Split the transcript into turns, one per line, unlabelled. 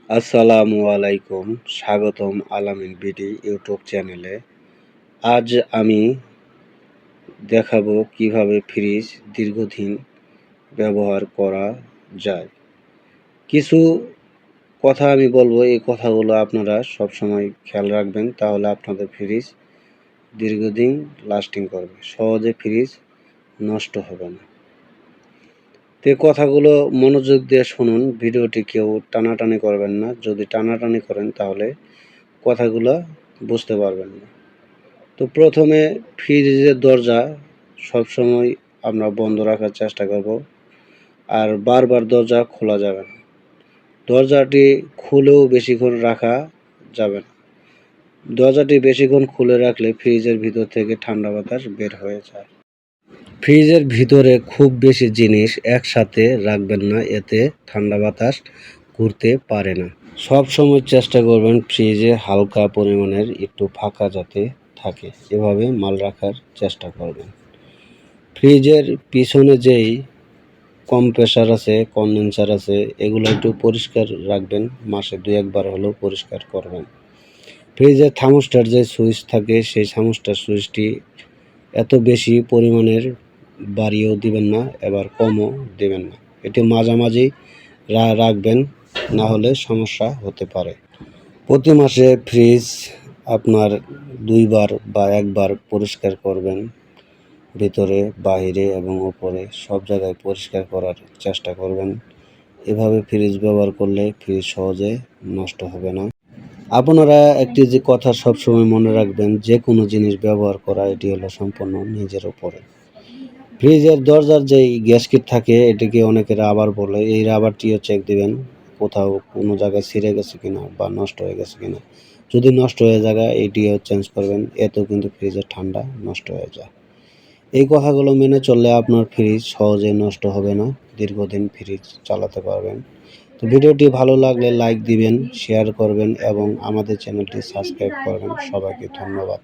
আসসালামু আলাইকুম, স্বাগতম আলামিন বিডি ইউটিউব চ্যানেলে। আজ আমি দেখাবো কিভাবে ফ্রিজ দীর্ঘদিন ব্যবহার করা যায়। কিছু কথা আমি বলবো, এই কথাগুলো আপনারা সবসময় খেয়াল রাখবেন, তাহলে আপনাদের ফ্রিজ দীর্ঘদিন লাস্টিং করবে, সহজে ফ্রিজ নষ্ট হবে না। তো এই কথাগুলো মনোযোগ দিয়ে শুনুন, ভিডিওটি কেউ টানাটানি করবেন না। যদি টানাটানি করেন তাহলে কথাগুলো বুঝতে পারবেন না। তো প্রথমে ফ্রিজের দরজা সবসময় আমরা বন্ধ রাখার চেষ্টা করব, আর বারবার দরজা খোলা যাবে না। দরজাটি খুলেও বেশিক্ষণ রাখা যাবে না। দরজাটি বেশিক্ষণ খুলে রাখলে ফ্রিজের ভিতর থেকে ঠান্ডা বাতাস বের হয়ে যায়। ফ্রিজের ভিতরে খুব বেশি জিনিস একসাথে রাখবেন না, এতে ঠান্ডা বাতাস ঘুরতে পারে না। সব সময় চেষ্টা করবেন ফ্রিজে হালকা পরিমাণের একটু ফাঁকা যাতে থাকে, এভাবে মাল রাখার চেষ্টা করবেন। ফ্রিজের পিছনে যেই কম্প্রেসার আছে, কন্ডেন্সার আছে, এগুলো একটু পরিষ্কার রাখবেন, মাসে 2-1 বার হলেও পরিষ্কার করবেন। ফ্রিজের থার্মোস্ট্যাট যে সুইচ থাকে, সেই থার্মোস্ট্যাট সুইচটি এত বেশি পরিমাণের বাড়িয়েও দিবেন না, এবার কমও দেবেন না, একটু মাঝামাঝি রাখবেন, না হলে সমস্যা হতে পারে। প্রতি মাসে ফ্রিজ আপনার 2 বার বা 1 বার পরিষ্কার করবেন, ভিতরে বাহিরে এবং উপরে সব জায়গায় পরিষ্কার করার চেষ্টা করবেন। এভাবে ফ্রিজ ব্যবহার করলে ফ্রিজ সহজে নষ্ট হবে না। আপনারা একটি যে কথা সবসময় মনে রাখবেন, যে কোনো জিনিস ব্যবহার করা এটি হলো সম্পূর্ণ নিজের উপরে। ফ্রিজের দরজার যেই গ্যাসকিট থাকে, এটিকে অনেকে রাবার বলে, এই রাবারটিও চেক দিবেন কোথাও কোনো জায়গায় ছিঁড়ে গেছে কিনা বা নষ্ট হয়ে গেছে কিনা। যদি নষ্ট হয়ে যায় এটিও চেঞ্জ করবেন, এতেও কিন্তু ফ্রিজের ঠান্ডা নষ্ট হয়ে যায়। এই কথাগুলো মেনে চললে আপনার ফ্রিজ সহজে নষ্ট হবে না, দীর্ঘদিন ফ্রিজ চালাতে পারবেন। তো ভিডিওটি ভালো লাগলে লাইক দিবেন, শেয়ার করবেন এবং আমাদের চ্যানেলটি সাবস্ক্রাইব করবেন। সবাইকে ধন্যবাদ।